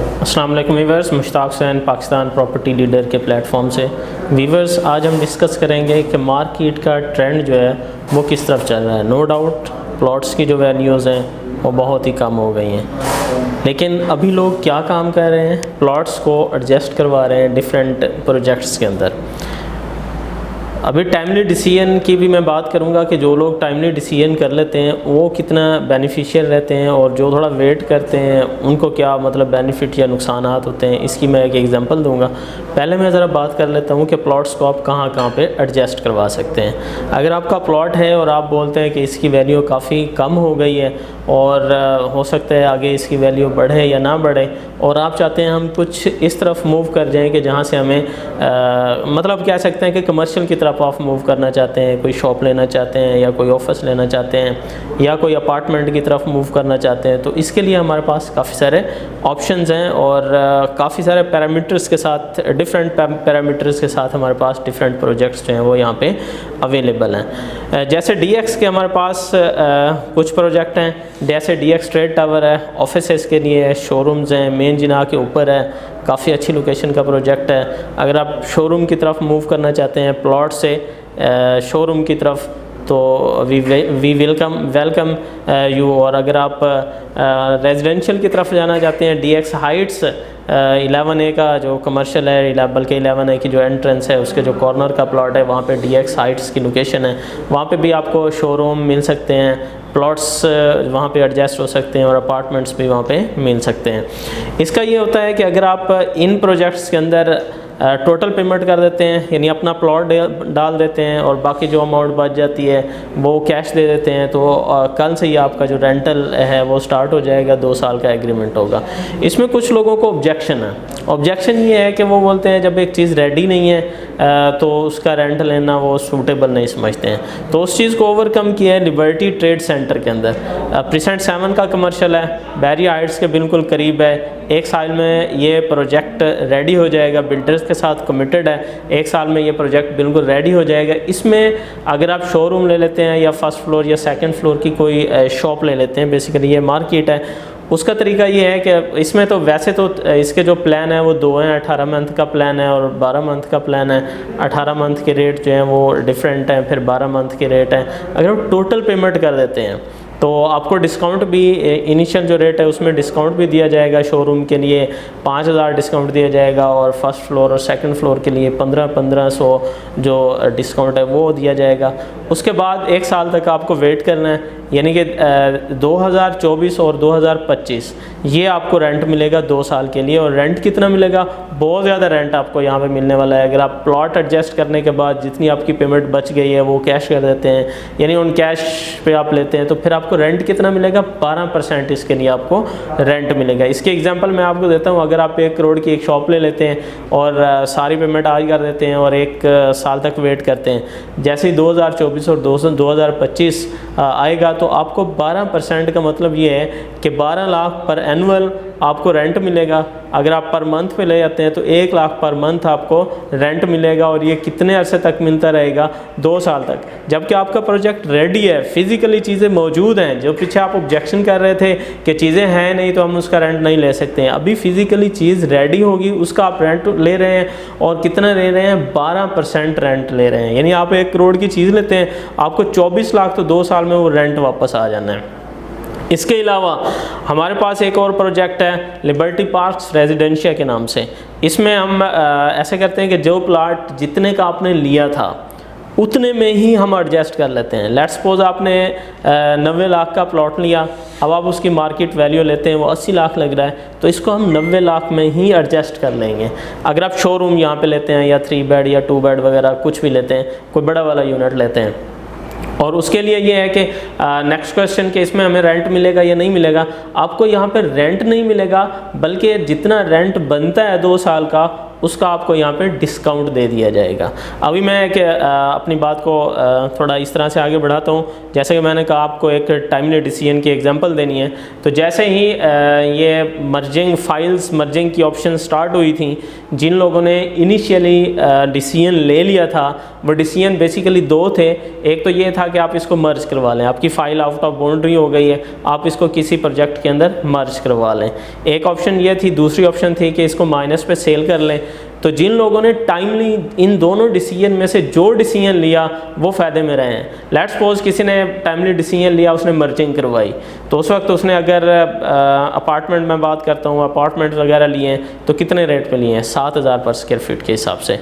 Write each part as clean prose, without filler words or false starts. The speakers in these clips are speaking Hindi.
अस्सलाम वालेकुम viewers, Mushtaq Hussain Pakistan property leader के प्लेटफॉर्म से। वीवर्स, आज हम डिस्कस करेंगे कि मार्केट का ट्रेंड जो है वो किस तरफ चल रहा है। नो डाउट प्लॉट्स की जो वैल्यूज़ हैं वो बहुत ही कम हो गई हैं, लेकिन अभी लोग क्या काम कर रहे हैं, प्लॉट्स को एडजस्ट करवा रहे हैं डिफरेंट प्रोजेक्ट्स के अंदर। अभी टाइमली डिसीजन की भी मैं बात करूंगा कि जो लोग टाइमली डिसीजन कर लेते हैं वो कितना बेनिफिशियल रहते हैं, और जो थोड़ा वेट करते हैं उनको क्या मतलब बेनिफिट या नुकसानात होते हैं, इसकी मैं एक एग्जांपल दूंगा। पहले मैं ज़रा बात कर लेता हूं कि प्लॉट्स को आप कहां पे एडजस्ट करवा सकते हैं। अगर आपका प्लॉट है और आप बोलते हैं कि इसकी वैल्यू काफ़ी कम हो गई है और हो सकता है आगे इसकी वैल्यू बढ़े या ना बढ़े, और आप चाहते हैं हम कुछ इस तरफ मूव कर जाएँ कि जहाँ से हमें मतलब कह सकते हैं कि कमर्शियल की तरफ आप मूव करना चाहते हैं, कोई शॉप लेना चाहते हैं या कोई ऑफिस लेना चाहते हैं या कोई अपार्टमेंट की तरफ मूव करना चाहते हैं, तो इसके लिए हमारे पास काफ़ी सारे ऑप्शंस हैं और काफ़ी सारे पैरामीटर्स के साथ, डिफरेंट पैरामीटर्स के साथ हमारे पास डिफरेंट प्रोजेक्ट्स जो हैं वो यहाँ पे अवेलेबल हैं। जैसे DX के हमारे पास कुछ प्रोजेक्ट हैं, जैसे DX ट्रेड टावर है, ऑफिसेस के लिए है, शोरूम्स हैं, मेन जिना के ऊपर है, काफ़ी अच्छी लोकेशन का प्रोजेक्ट है। अगर आप शोरूम की तरफ मूव करना चाहते हैं प्लॉट से शोरूम की तरफ, तो वी वेलकम यू। और अगर आप रेजिडेंशियल की तरफ जाना चाहते हैं, DX हाइट्स 11A का जो कमर्शियल है, बल्कि 11A की जो एंट्रेंस है उसके जो कॉर्नर का प्लॉट है वहाँ पे DX हाइट्स की लोकेशन है, वहाँ पे भी आपको शोरूम मिल सकते हैं, प्लॉट्स वहाँ पे एडजस्ट हो सकते हैं और अपार्टमेंट्स भी वहाँ पे मिल सकते हैं। इसका ये होता है कि अगर आप इन प्रोजेक्ट्स के अंदर टोटल पेमेंट कर देते हैं, यानी अपना प्लॉट डाल देते हैं और बाकी जो अमाउंट बच जाती है वो कैश दे देते हैं, तो कल से ही आपका जो रेंटल है वो स्टार्ट हो जाएगा, 2 साल का एग्रीमेंट होगा। इसमें कुछ लोगों को ऑब्जेक्शन है। ऑब्जेक्शन ये है कि वो बोलते हैं जब एक चीज़ रेडी नहीं है तो उसका रेंट लेना वो सूटेबल नहीं समझते हैं। तो उस चीज़ को ओवरकम किया है लिबर्टी ट्रेड सेंटर के अंदर। प्रेसेंट 7 का कमर्शियल है, बैरी हाइट्स के बिल्कुल करीब है। 1 साल में ये प्रोजेक्ट रेडी हो जाएगा, बिल्डर्स के साथ कमिटेड है, 1 साल में ये प्रोजेक्ट बिल्कुल रेडी हो जाएगा। इसमें अगर आप शोरूम ले लेते हैं या फर्स्ट फ्लोर या सेकंड फ्लोर की कोई शॉप ले लेते हैं, बेसिकली ये मार्केट है, उसका तरीका ये है कि इसमें तो वैसे तो इसके जो प्लान है वो 2 हैं, 18 मंथ का प्लान है और 12 मंथ का प्लान है। 18 मंथ के रेट जो हैं वो डिफरेंट हैं, फिर 12 मंथ के रेट हैं। अगर आप टोटल पेमेंट कर देते हैं तो आपको डिस्काउंट भी, इनिशियल जो रेट है उसमें डिस्काउंट भी दिया जाएगा। शोरूम के लिए 5000 डिस्काउंट दिया जाएगा और फर्स्ट फ्लोर और सेकंड फ्लोर के लिए 1500 जो डिस्काउंट है वो दिया जाएगा। उसके बाद 1 साल तक आपको वेट करना है, यानी कि 2024 और 2025 ये आपको रेंट मिलेगा 2 साल के लिए। और रेंट कितना मिलेगा? बहुत ज़्यादा रेंट आपको यहाँ पे मिलने वाला है। अगर आप प्लॉट एडजस्ट करने के बाद जितनी आपकी पेमेंट बच गई है वो कैश कर देते हैं, यानी उन कैश पे आप लेते हैं, तो फिर आपको रेंट कितना मिलेगा? 12% इसके लिए आपको रेंट मिलेगा। इसके एग्जांपल मैं आपको देता हूँ। अगर आप 1 करोड़ की एक शॉप ले लेते हैं और सारी पेमेंट आज कर देते हैं और 1 साल तक वेट करते हैं, जैसे ही 2024 और 2025 आएगा तो आपको 12% का मतलब ये है कि 12 लाख पर एनुअल आपको रेंट मिलेगा। अगर आप पर मंथ पे ले जाते हैं तो 1 लाख पर मंथ आपको रेंट मिलेगा, और ये कितने अरसे तक मिलता रहेगा? 2 साल तक। जबकि आपका प्रोजेक्ट रेडी है, फिजिकली चीज़ें मौजूद हैं। जो पीछे आप ऑब्जेक्शन कर रहे थे कि चीज़ें हैं नहीं तो हम उसका रेंट नहीं ले सकते हैं, अभी फिजिकली चीज़ रेडी होगी, उसका आप रेंट ले रहे हैं। और कितना ले रहे हैं? 12% रेंट ले रहे हैं। यानी आप 1 करोड़ की चीज़ लेते हैं, आपको 24 लाख तो 2 साल में वो रेंट वापस आ जाना है। इसके अलावा हमारे पास एक और प्रोजेक्ट है लिबर्टी पार्क्स रेजिडेंशिया के नाम से। इसमें हम ऐसे करते हैं कि जो प्लाट जितने का आपने लिया था उतने में ही हम एडजस्ट कर लेते हैं। लेट्स सपोज आपने 90 लाख का प्लॉट लिया, अब आप उसकी मार्केट वैल्यू लेते हैं वो 80 लाख लग रहा है, तो इसको हम 90 लाख में ही एडजस्ट कर लेंगे। अगर आप शोरूम यहाँ पे लेते हैं या 3 बेड या 2 बेड वगैरह कुछ भी लेते हैं, कोई बड़ा वाला यूनिट लेते हैं, और उसके लिए ये है कि नेक्स्ट क्वेश्चन कि इसमें हमें रेंट मिलेगा या नहीं मिलेगा। आपको यहाँ पे रेंट नहीं मिलेगा, बल्कि जितना रेंट बनता है 2 साल का उसका आपको यहाँ पे डिस्काउंट दे दिया जाएगा। अभी मैं अपनी बात को थोड़ा इस तरह से आगे बढ़ाता हूँ। जैसे कि मैंने कहा आपको एक टाइमली डिसीजन की एग्जांपल देनी है, तो जैसे ही ये मर्जिंग फाइल्स मर्जिंग की ऑप्शन स्टार्ट हुई थी, जिन लोगों ने इनिशियली डिसीजन ले लिया था वो डिसीजन बेसिकली दो थे। एक तो ये था कि आप इसको मर्ज करवा लें, आपकी फ़ाइल आउट ऑफ बाउंड्री हो गई है, आप इसको किसी प्रोजेक्ट के अंदर मर्ज करवा लें। एक ऑप्शन ये थी, दूसरी ऑप्शन थी कि इसको माइनस पे सेल कर लें। तो जिन लोगों ने टाइमली इन दोनों डिसीजन में से जो डिसीजन लिया वो फ़ायदे में रहे हैं। लेट्स सपोज किसी ने टाइमली डिसीजन लिया, उसने मर्जिंग करवाई, तो उस वक्त उसने अगर अपार्टमेंट में बात करता हूँ, अपार्टमेंट वगैरह लिए हैं तो कितने रेट पे लिए हैं? 7,000 पर स्क्वायर फीट के हिसाब से।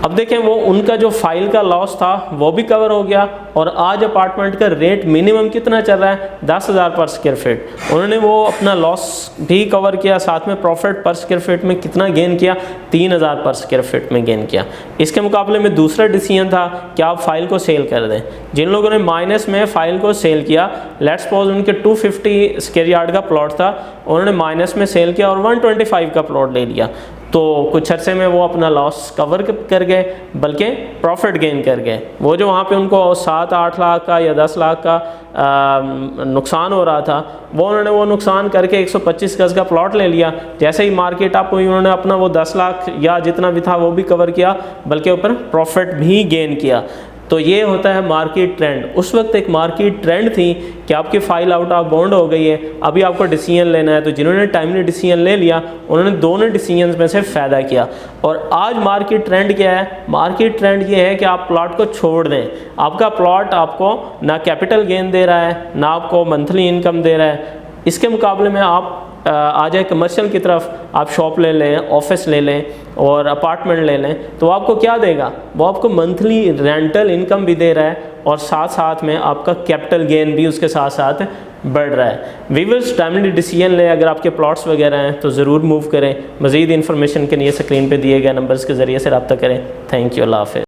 अब देखें वो उनका जो फाइल का लॉस था वो भी कवर हो गया, और आज अपार्टमेंट का रेट मिनिमम कितना चल रहा है? 10,000 पर स्क्वायर फीट। उन्होंने वो अपना लॉस भी कवर किया, साथ में प्रॉफिट पर स्क्वायर फीट में कितना गेन किया? 3,000 पर स्क्वायर फीट में गेन किया। इसके मुकाबले में दूसरा डिसीजन था कि आप फाइल को सेल कर दें। जिन लोगों ने माइनस में फ़ाइल को सेल किया, लेट्स सपोज उनके 250 स्क्वायर यार्ड का प्लॉट था, उन्होंने माइनस में सेल किया और 125 का प्लॉट ले लिया, तो कुछ अर्से में वो अपना लॉस कवर कर गए, बल्कि प्रॉफिट गेन कर गए। वो जो वहाँ पे उनको 7-8 लाख का या 10 लाख का नुकसान हो रहा था, उन्होंने वो नुकसान करके 125 गज का प्लॉट ले लिया। जैसे ही मार्केट अप हुई, उन्होंने अपना वो 10 लाख या जितना भी था वो भी कवर किया, बल्कि ऊपर प्रॉफिट भी गेन किया। तो ये होता है मार्केट ट्रेंड। उस वक्त एक मार्केट ट्रेंड थी कि आपकी फ़ाइल आउट ऑफ बाउंड हो गई है, अभी आपको डिसीजन लेना है। तो जिन्होंने टाइमली डिसीजन ले लिया, उन्होंने दोनों डिसीजन में से फ़ायदा किया। और आज मार्केट ट्रेंड क्या है? मार्केट ट्रेंड ये है कि आप प्लॉट को छोड़ दें। आपका प्लॉट आपको ना कैपिटल गेन दे रहा है, ना आपको मंथली इनकम दे रहा है। इसके मुकाबले में आप आ जाए कमर्शियल की तरफ, आप शॉप ले लें, ऑफिस ले लें और अपार्टमेंट ले लें, तो आपको क्या देगा? वो आपको मंथली रेंटल इनकम भी दे रहा है, और साथ साथ में आपका कैपिटल गेन भी उसके साथ साथ बढ़ रहा है। वीवर्स, टाइमली डिसीजन लें। अगर आपके प्लॉट्स वगैरह हैं तो ज़रूर मूव करें। मज़ीद इन्फॉर्मेशन के लिए स्क्रीन पे दिए गए नंबर्स के ज़रिए से रब्ता करें। थैंक यू, अल्लाह हाफ़िज़।